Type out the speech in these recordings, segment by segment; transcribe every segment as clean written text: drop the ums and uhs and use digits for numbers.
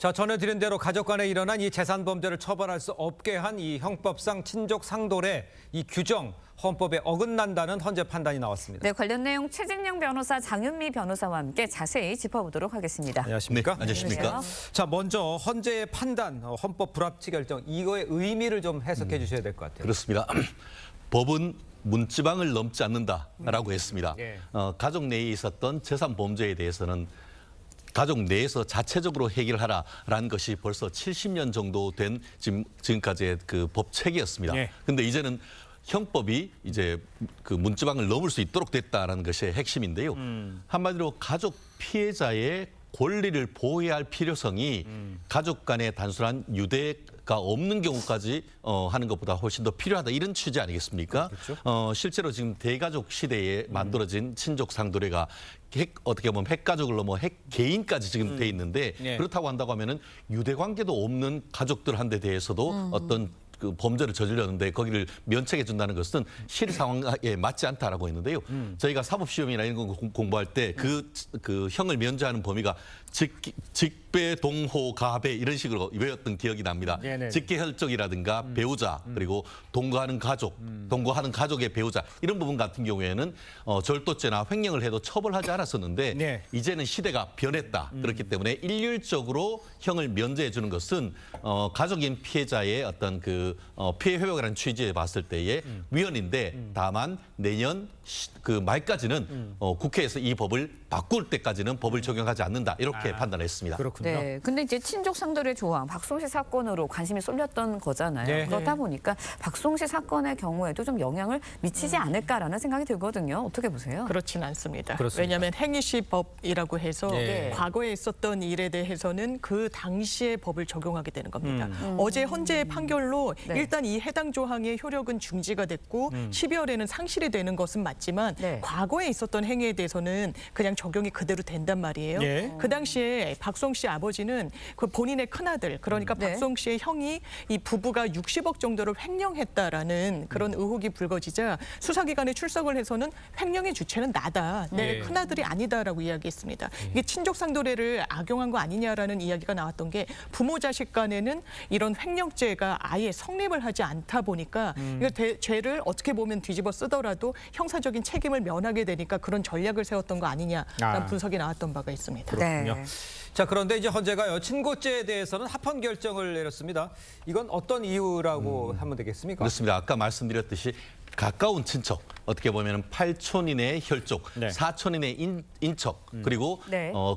자, 전해드린 대로 가족 간에 일어난 이 재산 범죄를 처벌할 수 없게 한 이 형법상 친족 상돌의 이 규정, 헌법에 어긋난다는 헌재 판단이 나왔습니다. 네, 관련 내용 최진영 변호사, 장윤미 변호사와 함께 자세히 짚어보도록 하겠습니다. 안녕하십니까? 네, 안녕하십니까? 자, 먼저 헌재의 판단, 헌법 불합치 결정, 이거의 의미를 좀 해석해 주셔야 될 것 같아요. 그렇습니다. 법은 문지방을 넘지 않는다라고 했습니다. 예. 가족 내에 있었던 재산 범죄에 대해서는 가족 내에서 자체적으로 해결하라라는 것이 벌써 70년 정도 된 지금까지의 그 법 체계였습니다. 그런데 이제는 형법이 이제 그 문지방을 넘을 수 있도록 됐다라는 것이 핵심인데요. 한마디로 가족 피해자의 권리를 보호해야 할 필요성이 가족 간의 단순한 유대가 없는 경우까지 하는 것보다 훨씬 더 필요하다, 이런 취지 아니겠습니까? 실제로 지금 대가족 시대에 만들어진 친족 상도례가 어떻게 보면 핵가족을 넘어 핵개인까지 지금 돼 있는데 그렇다고 한다고 하면은 유대관계도 없는 가족들한테 대해서도 어떤 그 범죄를 저질렀는데 거기를 면책해 준다는 것은 실 상황에 맞지 않다라고 했는데요. 저희가 사법시험이나 이런 거 공부할 때 그 형을 면제하는 범위가 직배, 동호, 가배 이런 식으로 외웠던 기억이 납니다. 직계혈족이라든가 배우자, 그리고 동거하는 가족, 동거하는 가족의 배우자, 이런 부분 같은 경우에는 절도죄나 횡령을 해도 처벌하지 않았었는데 이제는 시대가 변했다. 그렇기 때문에 일률적으로 형을 면제해 주는 것은 가족인 피해자의 어떤 그 피해 회복이라는 취지에 봤을 때의 위헌인데, 다만 내년 그 말까지는 국회에서 이 법을 바꿀 때까지는 법을 적용하지 않는다, 이렇게 판단했습니다. 그렇군요. 네, 근데 이제 친족 상돌의 조항, 박송씨 사건으로 관심이 쏠렸던 거잖아요. 그렇다 보니까 박송씨 사건의 경우에도 좀 영향을 미치지 않을까라는 생각이 들거든요. 어떻게 보세요? 그렇진 않습니다. 그렇습니까? 왜냐하면 행위시법이라고 해서 과거에 있었던 일에 대해서는 그 당시의 법을 적용하게 되는 겁니다. 어제 헌재의 판결로 일단 이 해당 조항의 효력은 중지가 됐고 12월에는 상실이 되는 것은 맞지만 과거에 있었던 행위에 대해서는 그냥 적용이 그대로 된단 말이에요. 그 당시에 박송 씨 아버지는 그 본인의 큰아들, 그러니까 박송 씨의 형이 이 부부가 60억 정도를 횡령했다라는 그런 의혹이 불거지자 수사기관에 출석을 해서는 횡령의 주체는 나다, 내 큰아들이 아니다라고 이야기했습니다. 이게 친족상도례를 악용한 거 아니냐라는 이야기가 나왔던 게 부모 자식 간에는 이런 횡령죄가 아예 성립을 하지 않다 보니까 이거 죄를 어떻게 보면 뒤집어 쓰더라도 형사적인 책임을 면하게 되니까 그런 전략을 세웠던 거 아니냐라는 분석이 나왔던 바가 있습니다. 그렇군요. 자, 그런데 이제 헌재가요, 친고죄에 대해서는 합헌 결정을 내렸습니다. 이건 어떤 이유라고 하면 되겠습니까? 그렇습니다. 아까 말씀드렸듯이 가까운 친척, 어떻게 보면 8촌인의 혈족, 4촌인의 인척, 그리고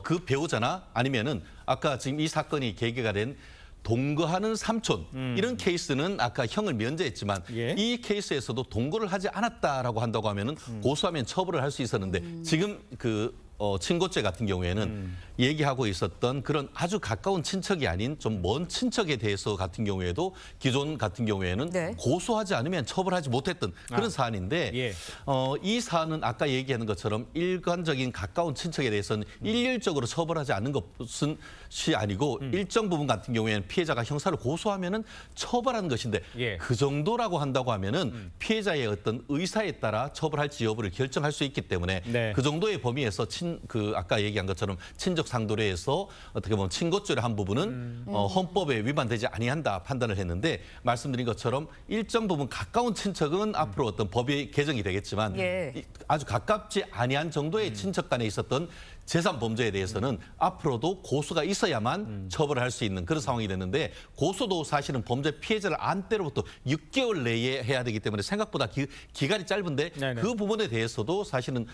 그 배우자나 아니면은 아까 지금 이 사건이 계기가 된 동거하는 삼촌, 이런 케이스는 아까 형을 면제했지만 이 케이스에서도 동거를 하지 않았다라고 한다고 하면은 고소하면 처벌을 할 수 있었는데 지금 그 친고죄 같은 경우에는 얘기하고 있었던 그런 아주 가까운 친척이 아닌 좀 먼 친척에 대해서 같은 경우에도 기존 같은 경우에는 고소하지 않으면 처벌하지 못했던 그런 사안인데 이 사안은 아까 얘기하는 것처럼 일관적인 가까운 친척에 대해서는 일률적으로 처벌하지 않는 것은 아니고 일정 부분 같은 경우에는 피해자가 형사를 고소하면은 처벌하는 것인데 그 정도라고 한다고 하면은 피해자의 어떤 의사에 따라 처벌할지 여부를 결정할 수 있기 때문에 그 정도의 범위에서 아까 얘기한 것처럼 친족 상도례에서 어떻게 보면 친고죄를 한 부분은 헌법에 위반되지 아니한다 판단을 했는데, 말씀드린 것처럼 일정 부분 가까운 친척은 앞으로 어떤 법이 개정이 되겠지만 아주 가깝지 아니한 정도의 친척 간에 있었던 재산 범죄에 대해서는 앞으로도 고소가 있어야만 처벌을 할 수 있는 그런 상황이 됐는데, 고소도 사실은 범죄 피해자를 안 때로부터 6개월 내에 해야 되기 때문에 생각보다 기간이 짧은데 그 부분에 대해서도 사실은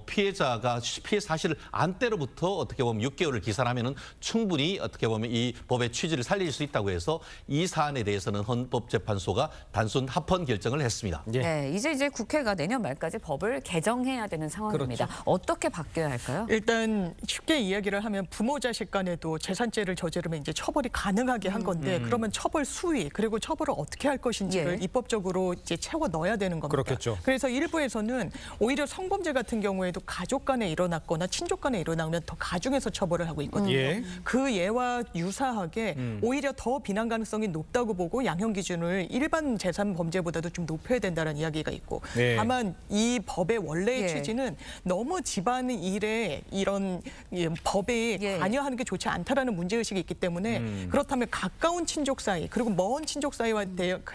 피해자가 피해 사실을 안 때로부터 어떻게 보면 6개월을 기산하면은 충분히 어떻게 보면 이 법의 취지를 살릴 수 있다고 해서 이 사안에 대해서는 헌법재판소가 단순 합헌 결정을 했습니다. 네, 이제 국회가 내년 말까지 법을 개정해야 되는 상황입니다. 어떻게 바뀌어야 할까요? 일단 쉽게 이야기를 하면 부모 자식 간에도 재산죄를 저지르면 이제 처벌이 가능하게 한 건데 그러면 처벌 수위 그리고 처벌을 어떻게 할 것인지를 입법적으로 이제 채워 넣어야 되는 겁니다. 그렇겠죠. 그래서 일부에서는 오히려 성범죄 같은 경우에도 가족 간에 일어났거나 친족 간에 일어나면 더 가중해서 처벌을 하고 있거든요. 그 예와 유사하게 오히려 더 비난 가능성이 높다고 보고 양형 기준을 일반 재산 범죄보다도 좀 높여야 된다는 이야기가 있고, 다만 이 법의 원래의 취지는 너무 집안 일에 이런 법에 예. 관여하는 게 좋지 않다라는 문제의식이 있기 때문에 그렇다면 가까운 친족 사이 그리고 먼 친족 사이와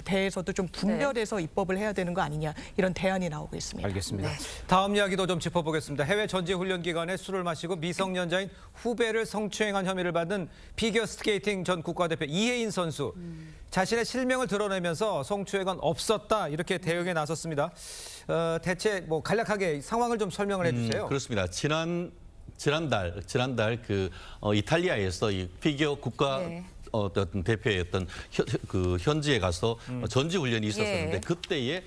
대해서도 좀 분별해서 입법을 해야 되는 거 아니냐 이런 대안이 나오고 있습니다. 알겠습니다. 다음 이야기도 좀 짚어보겠습니다. 해외 전지훈련 기간에 술을 마시고 미성년자인 후배를 성추행한 혐의를 받는 피겨스케이팅 전 국가대표 이혜인 선수. 자신의 실명을 드러내면서 성추행은 없었다 이렇게 대응에 나섰습니다. 대체 뭐 간략하게 상황을 좀 설명을 해주세요. 그렇습니다. 지난달 그 이탈리아에서 이 피겨 국가 네. 어떤 대표의 어떤 그 현지에 가서 전지 훈련이 있었었는데 예. 그때에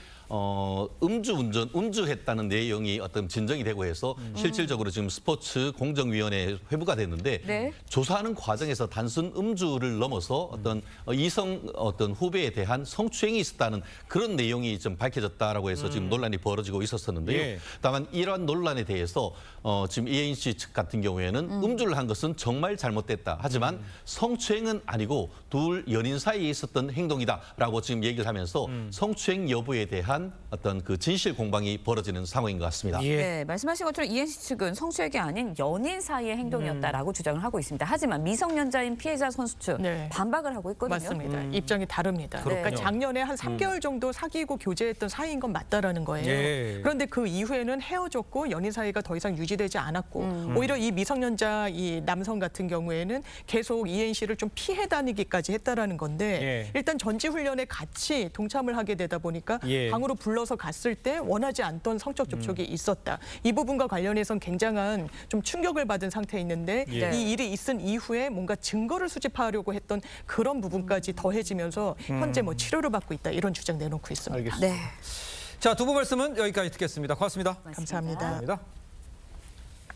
음주했다는 내용이 어떤 진정이 되고 해서 실질적으로 지금 스포츠 공정위원회에 회부가 됐는데 네. 조사하는 과정에서 단순 음주를 넘어서 어떤 이성 어떤 후배에 대한 성추행이 있었다는 그런 내용이 좀 밝혀졌다라고 해서 지금 논란이 벌어지고 있었었는데요. 예. 다만 이러한 논란에 대해서 지금 이혜인 씨 측 같은 경우에는 음주를 한 것은 정말 잘못됐다. 하지만 성추행은 아니고 둘 연인 사이에 있었던 행동이다라고 지금 얘기를 하면서 성추행 여부에 대한 어떤 그 진실 공방이 벌어지는 상황인 것 같습니다. 예. 네, 말씀하신 것처럼 이혜인 씨 측은 성추행이 아닌 연인 사이의 행동이었다라고 주장을 하고 있습니다. 하지만 미성년자인 피해자 선수 측 네. 반박을 하고 있거든요. 맞습니다. 입장이 다릅니다. 그렇군요. 그러니까 작년에 한 3개월 정도 사귀고 교제했던 사이인 건 맞다라는 거예요. 예. 그런데 그 이후에는 헤어졌고 연인 사이가 더 이상 유지되지 않았고 오히려 이 미성년자 이 남성 같은 경우에는 계속 이혜인 씨를 좀 피해 다니기까지 했다라는 건데 예. 일단 전지 훈련에 같이 동참을 하게 되다 보니까 예. 방으로 불러서 갔을 때 원하지 않던 성적 접촉이 있었다. 이 부분과 관련해서는 굉장한 좀 충격을 받은 상태에 있는데 예. 이 일이 있은 이후에 뭔가 증거를 수집하려고 했던 그런 부분까지 더해지면서 현재 뭐 치료를 받고 있다 이런 주장 내놓고 있습니다. 알겠습니다. 네. 자, 두 분 말씀은 여기까지 듣겠습니다. 고맙습니다. 감사합니다. 감사합니다.